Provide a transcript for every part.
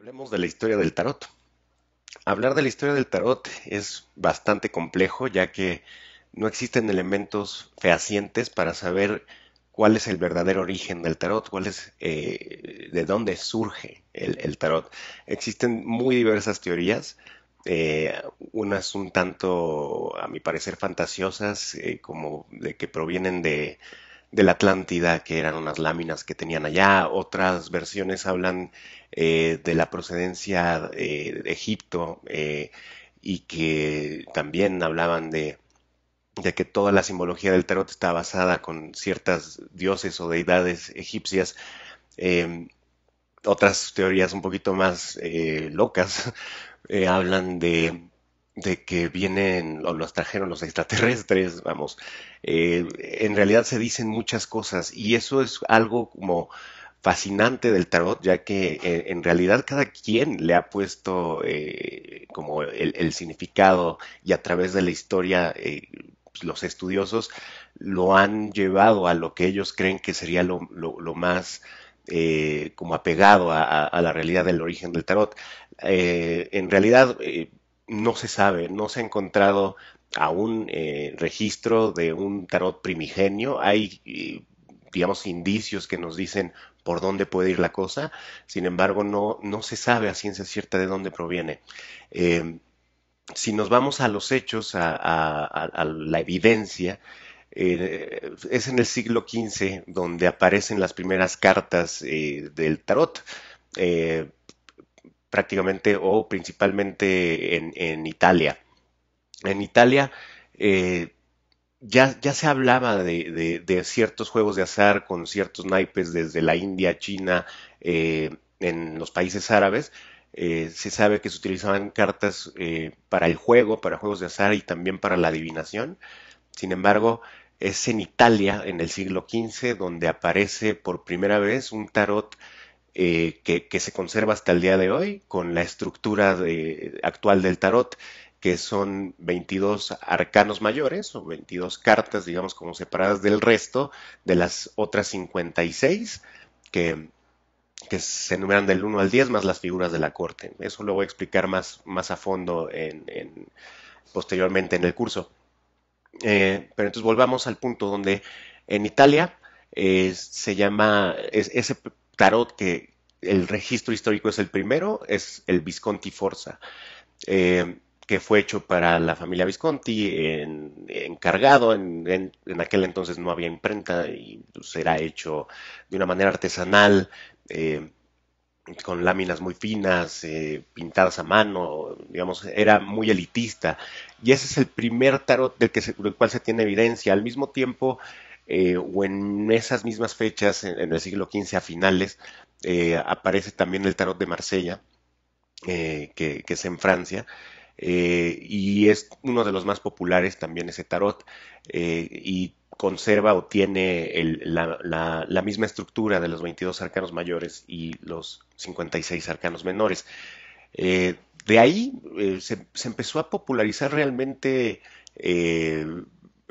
Hablemos de la historia del tarot. Hablar de la historia del tarot es bastante complejo, ya que no existen elementos fehacientes para saber cuál es el verdadero origen del tarot, de dónde surge el tarot. Existen muy diversas teorías, unas un tanto, a mi parecer, fantasiosas, como de que provienen de la Atlántida, que eran unas láminas que tenían allá. Otras versiones hablan de la procedencia de Egipto, y que también hablaban de que toda la simbología del tarot está basada con ciertas dioses o deidades egipcias. Eh, Otras teorías un poquito más locas hablan de que vienen o los trajeron los extraterrestres, vamos. En realidad se dicen muchas cosas y eso es algo como fascinante del tarot, ya que en realidad cada quien le ha puesto como el significado, y a través de la historia pues, los estudiosos lo han llevado a lo que ellos creen que sería lo más como apegado a la realidad del origen del tarot. En realidad no se sabe, no se ha encontrado aún registro de un tarot primigenio. Hay, digamos, indicios que nos dicen por dónde puede ir la cosa. Sin embargo, no se sabe a ciencia cierta de dónde proviene. Eh, si nos vamos a los hechos, a la evidencia, es en el siglo XV donde aparecen las primeras cartas del tarot, eh, prácticamente o principalmente en Italia. En Italia eh, ya se hablaba de ciertos juegos de azar con ciertos naipes desde la India, China, en los países árabes. Se sabe que se utilizaban cartas para el juego, para juegos de azar y también para la adivinación. Sin embargo, es en Italia, en el siglo XV, donde aparece por primera vez un tarot que se conserva hasta el día de hoy con la estructura actual del tarot, que son 22 arcanos mayores o 22 cartas, digamos, como separadas del resto de las otras 56 que, que se enumeran del 1 al 10 más las figuras de la corte. Eso lo voy a explicar más a fondo posteriormente en el curso. Pero entonces volvamos al punto donde en Italia se llama, ese tarot que el registro histórico es el primero, es el Visconti Forza, que fue hecho para la familia Visconti, encargado, en aquel entonces no había imprenta y pues, era hecho de una manera artesanal, eh, con láminas muy finas, pintadas a mano, digamos, era muy elitista. Y ese es el primer tarot del cual se tiene evidencia. Al mismo tiempo, o en esas mismas fechas, en el siglo XV a finales, aparece también el tarot de Marsella, que es en Francia, y es uno de los más populares también ese tarot, y conserva o tiene la misma estructura de los 22 arcanos mayores y los 56 arcanos menores. De ahí se empezó a popularizar realmente, eh,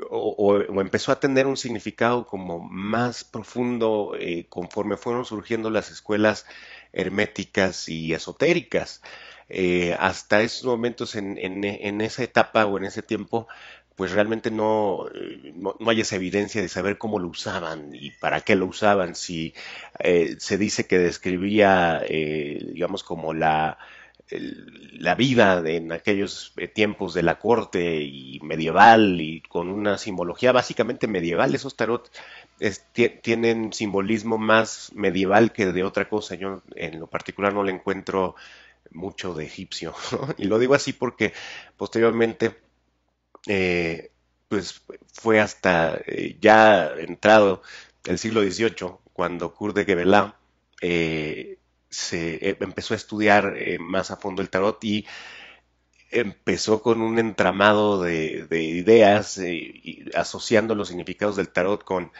o empezó a tener un significado como más profundo conforme fueron surgiendo las escuelas herméticas y esotéricas. Hasta esos momentos, en esa etapa o en ese tiempo, pues realmente no hay esa evidencia de saber cómo lo usaban y para qué lo usaban. Si se dice que describía, digamos, como la vida en aquellos tiempos de la corte y medieval y con una simbología básicamente medieval. Esos tarot tienen simbolismo más medieval que de otra cosa. Yo en lo particular no le encuentro mucho de egipcio, ¿no? Y lo digo así porque posteriormente, eh, pues fue hasta ya entrado el siglo XVIII cuando Kurt de Gebelá empezó a estudiar más a fondo el tarot y empezó con un entramado de ideas, y asociando los significados del tarot con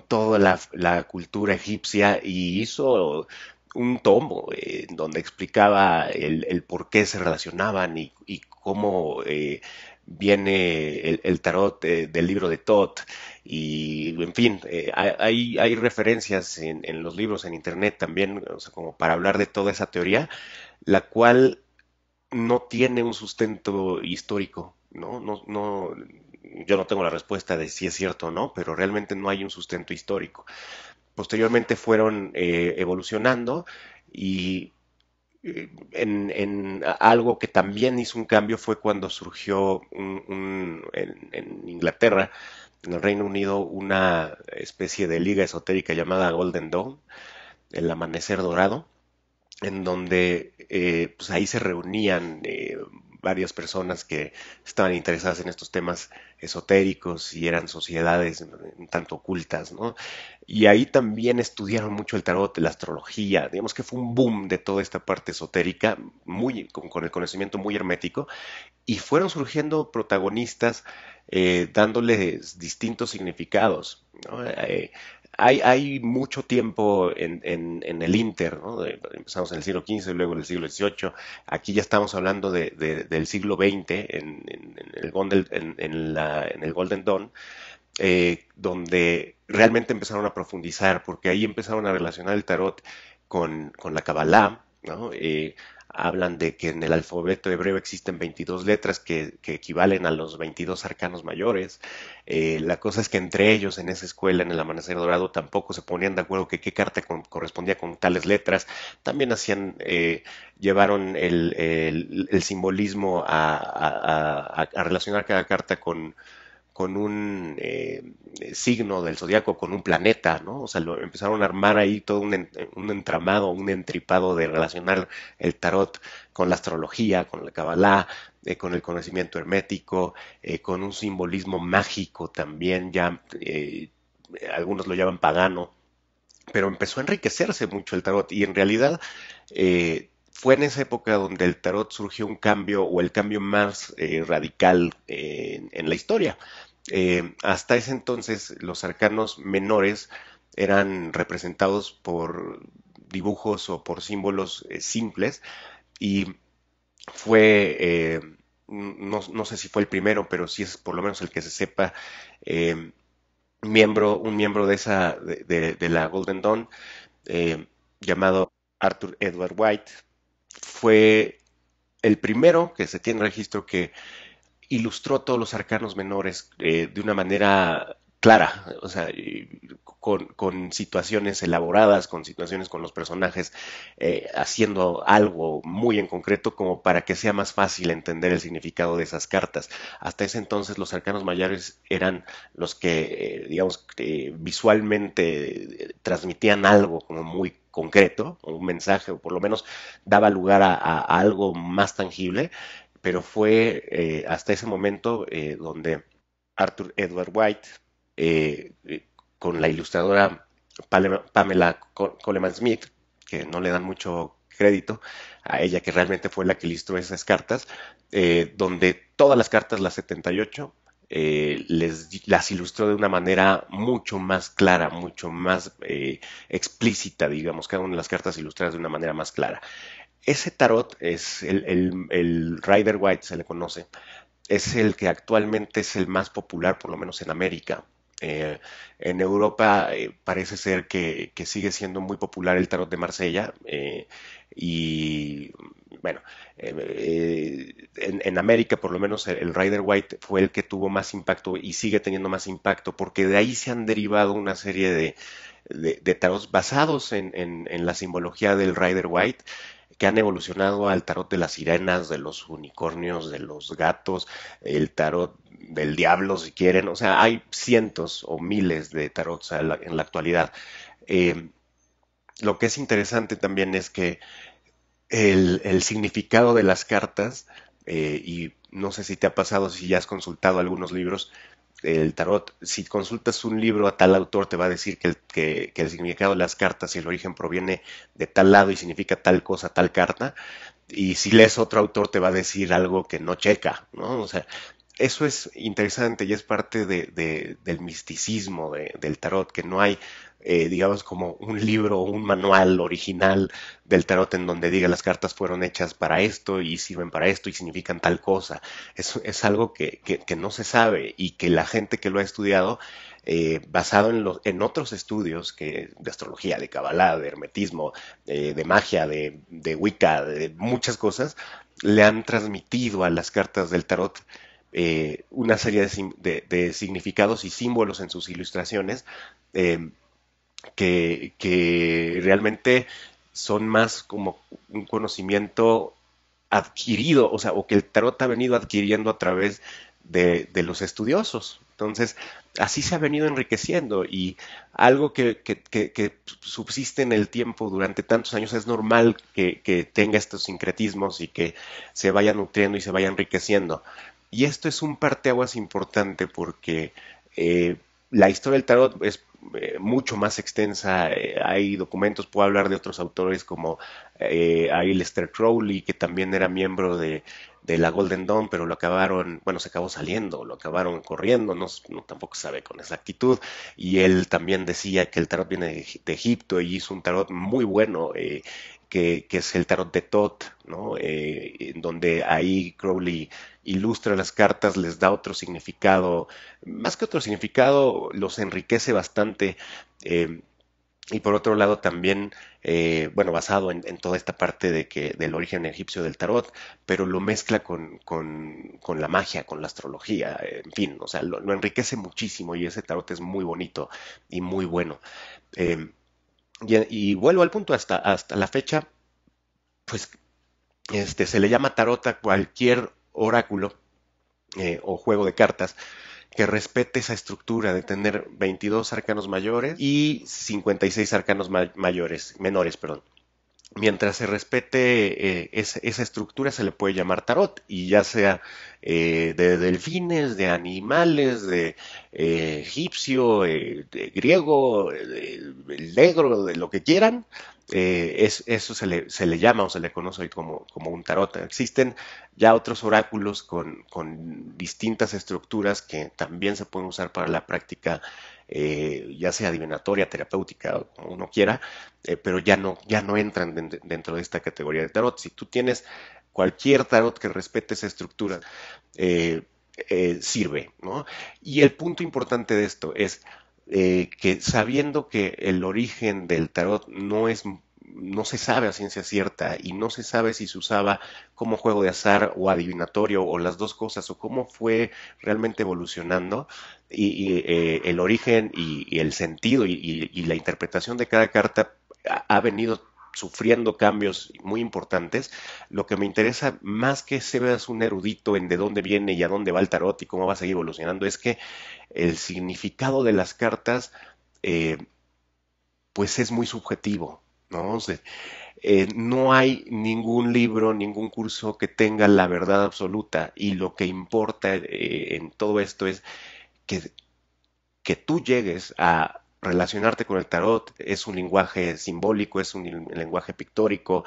toda la cultura egipcia, y hizo un tomo donde explicaba el por qué se relacionaban y cómo viene el tarot del libro de Thoth, y en fin, hay referencias en los libros, en internet también, o sea, como para hablar de toda esa teoría, la cual no tiene un sustento histórico, ¿no? Yo no tengo la respuesta de si es cierto o no, pero realmente no hay un sustento histórico. Posteriormente fueron evolucionando, y en algo que también hizo un cambio fue cuando surgió en Inglaterra, en el Reino Unido, una especie de liga esotérica llamada Golden Dawn, el Amanecer Dorado, en donde pues ahí se reunían varias personas que estaban interesadas en estos temas esotéricos, y eran sociedades un tanto ocultas, ¿no? Y ahí también estudiaron mucho el tarot, la astrología, digamos que fue un boom de toda esta parte esotérica, con el conocimiento muy hermético, y fueron surgiendo protagonistas dándoles distintos significados, ¿no? Hay mucho tiempo en el Inter, ¿no? Empezamos en el siglo XV, luego en el siglo XVIII. Aquí ya estamos hablando del siglo XX, en el Golden Dawn, donde realmente empezaron a profundizar, porque ahí empezaron a relacionar el tarot con la Kabbalah, ¿no? Hablan de que en el alfabeto hebreo existen 22 letras que equivalen a los 22 arcanos mayores. La cosa es que entre ellos, en esa escuela, en el Amanecer Dorado, tampoco se ponían de acuerdo que qué carta correspondía con tales letras. También llevaron el simbolismo a relacionar cada carta con un signo del zodiaco, con un planeta, ¿no? O sea, empezaron a armar ahí todo un entramado, un entripado de relacionar el tarot con la astrología, con la Kabbalah, con el conocimiento hermético, con un simbolismo mágico también, ya algunos lo llaman pagano, pero empezó a enriquecerse mucho el tarot, y en realidad fue en esa época donde el tarot surgió un cambio, o el cambio más radical en la historia. Hasta ese entonces los arcanos menores eran representados por dibujos o por símbolos simples, y fue, no sé si fue el primero, pero sí es por lo menos el que se sepa, eh, un miembro de la Golden Dawn, llamado Arthur Edward White, fue el primero que se tiene registro que ilustró todos los arcanos menores de una manera clara, o sea, con situaciones elaboradas, con situaciones con los personajes, haciendo algo muy en concreto como para que sea más fácil entender el significado de esas cartas. Hasta ese entonces los arcanos mayores eran los que, digamos, visualmente transmitían algo como muy concreto, o un mensaje, o por lo menos daba lugar a algo más tangible, pero fue hasta ese momento donde Arthur Edward White, con la ilustradora Pamela Coleman Smith, que no le dan mucho crédito a ella, que realmente fue la que ilustró esas cartas, donde todas las cartas, las 78, las ilustró de una manera mucho más clara, mucho más explícita, digamos, cada una de las cartas ilustradas de una manera más clara. Ese tarot es el Rider White, se le conoce, es el que actualmente es el más popular, por lo menos en América. Eh, en Europa parece ser que sigue siendo muy popular el tarot de Marsella, y bueno, en América por lo menos el Rider White fue el que tuvo más impacto y sigue teniendo más impacto, porque de ahí se han derivado una serie de tarots basados en la simbología del Rider White, que han evolucionado al tarot de las sirenas, de los unicornios, de los gatos, el tarot del diablo, si quieren. O sea, hay cientos o miles de tarots en la actualidad. Eh, lo que es interesante también es que el significado de las cartas, y no sé si te ha pasado, si ya has consultado algunos libros, el tarot, si consultas un libro a tal autor, te va a decir que el significado de las cartas y el origen proviene de tal lado y significa tal cosa, tal carta, y si lees otro autor te va a decir algo que no checa, ¿no? O sea, eso es interesante y es parte del misticismo del tarot, que no hay, digamos, como un libro o un manual original del tarot en donde diga las cartas fueron hechas para esto y sirven para esto y significan tal cosa. Es algo que no se sabe y que la gente que lo ha estudiado, basado en otros estudios de astrología, de cabalá, de hermetismo, de magia, de Wicca, de muchas cosas, le han transmitido a las cartas del tarot una serie de significados y símbolos en sus ilustraciones, eh, que realmente son más como un conocimiento adquirido, o sea, o que el tarot ha venido adquiriendo a través de los estudiosos. Entonces, así se ha venido enriqueciendo y algo que subsiste en el tiempo durante tantos años es normal que tenga estos sincretismos y que se vaya nutriendo y se vaya enriqueciendo. Y esto es un parteaguas importante porque eh, la historia del tarot es mucho más extensa. Hay documentos, puedo hablar de otros autores como Aleister Crowley, que también era miembro de la Golden Dawn, pero lo acabaron, bueno, se acabó saliendo, lo acabaron corriendo, no tampoco sabe con exactitud. Y él también decía que el tarot viene de Egipto y hizo un tarot muy bueno. Que es el tarot de Thoth, ¿no? En donde ahí Crowley ilustra las cartas, les da otro significado, más que otro significado, los enriquece bastante. eh, y por otro lado también, bueno, basado en toda esta parte del origen egipcio del tarot, pero lo mezcla con la magia, con la astrología, en fin, o sea, lo enriquece muchísimo y ese tarot es muy bonito y muy bueno. Eh, y vuelvo al punto, hasta la fecha, pues se le llama tarot a cualquier oráculo o juego de cartas que respete esa estructura de tener 22 arcanos mayores y 56 arcanos mayores, menores, perdón. Mientras se respete esa estructura se le puede llamar tarot y ya sea de delfines, de animales, de egipcio, de griego, el negro, de lo que quieran, eso se le llama o se le conoce hoy como un tarot. Existen ya otros oráculos con distintas estructuras que también se pueden usar para la práctica, ya sea adivinatoria, terapéutica, o como uno quiera, pero ya no entran dentro de esta categoría de tarot. Si tú tienes cualquier tarot que respete esa estructura, eh, sirve, ¿no? Y el punto importante de esto es que sabiendo que el origen del tarot no se sabe a ciencia cierta y no se sabe si se usaba como juego de azar o adivinatorio o las dos cosas o cómo fue realmente evolucionando el origen y el sentido y la interpretación de cada carta ha venido sufriendo cambios muy importantes. Lo que me interesa más que seas un erudito en de dónde viene y a dónde va el tarot y cómo va a seguir evolucionando es que el significado de las cartas eh, pues es muy subjetivo, ¿no? O sea, no hay ningún libro, ningún curso que tenga la verdad absoluta y lo que importa en todo esto es que, que tú llegues a relacionarte con el tarot, es un lenguaje simbólico, es un lenguaje pictórico,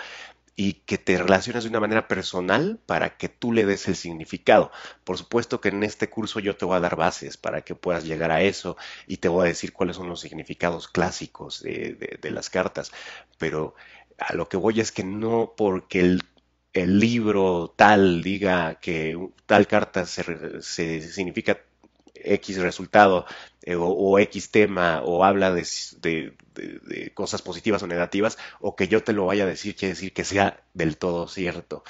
y que te relaciones de una manera personal para que tú le des el significado. Por supuesto que en este curso yo te voy a dar bases para que puedas llegar a eso y te voy a decir cuáles son los significados clásicos de las cartas, pero a lo que voy es que no porque el libro tal diga que tal carta se significa X resultado, o X tema o habla de cosas positivas o negativas o que yo te lo vaya a decir quiere decir que sea del todo cierto.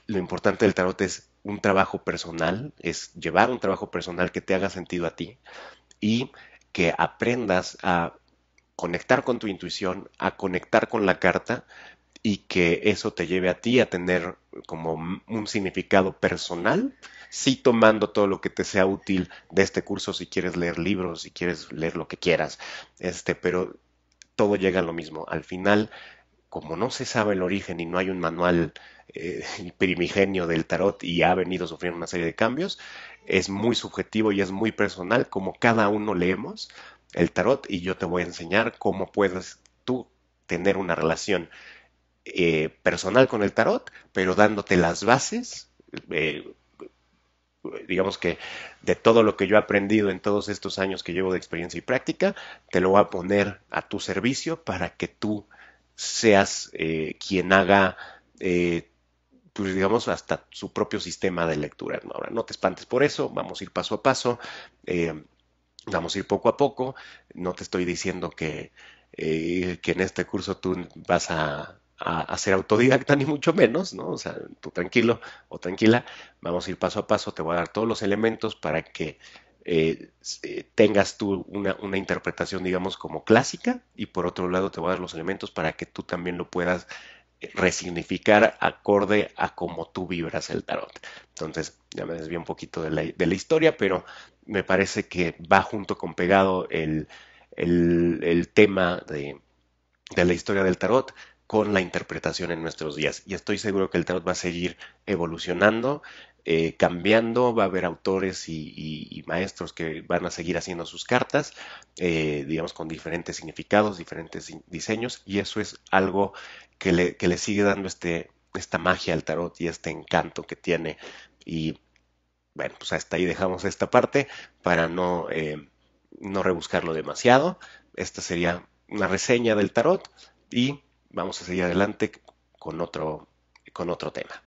Lo importante del tarot es un trabajo personal, es llevar un trabajo personal que te haga sentido a ti y que aprendas a conectar con tu intuición, a conectar con la carta y que eso te lleve a ti a tener como un significado personal, sí tomando todo lo que te sea útil de este curso si quieres leer libros, si quieres leer lo que quieras, pero todo llega a lo mismo. Al final, como no se sabe el origen y no hay un manual primigenio del tarot y ha venido sufriendo una serie de cambios, es muy subjetivo y es muy personal como cada uno leemos el tarot y yo te voy a enseñar cómo puedes tú tener una relación personal con el tarot, pero dándote las bases, eh, digamos que de todo lo que yo he aprendido en todos estos años que llevo de experiencia y práctica, te lo voy a poner a tu servicio para que tú seas quien haga, pues digamos, hasta su propio sistema de lectura, ¿no? Ahora, no te espantes por eso, vamos a ir paso a paso, eh, vamos a ir poco a poco, no te estoy diciendo que en este curso tú vas a ser autodidacta, ni mucho menos, ¿no? O sea, tú tranquilo o tranquila, vamos a ir paso a paso, te voy a dar todos los elementos para que tengas tú una interpretación, digamos, como clásica, y por otro lado te voy a dar los elementos para que tú también lo puedas resignificar acorde a cómo tú vibras el tarot. Entonces, ya me desvié un poquito de la historia, pero me parece que va junto con pegado el tema de la historia del tarot con la interpretación en nuestros días. Y estoy seguro que el tarot va a seguir evolucionando, cambiando, va a haber autores y maestros que van a seguir haciendo sus cartas, digamos, con diferentes significados, diferentes diseños, y eso es algo que le sigue dando esta magia al tarot y este encanto que tiene. Y bueno, pues hasta ahí dejamos esta parte para no rebuscarlo demasiado. Esta sería una reseña del tarot y vamos a seguir adelante con otro tema.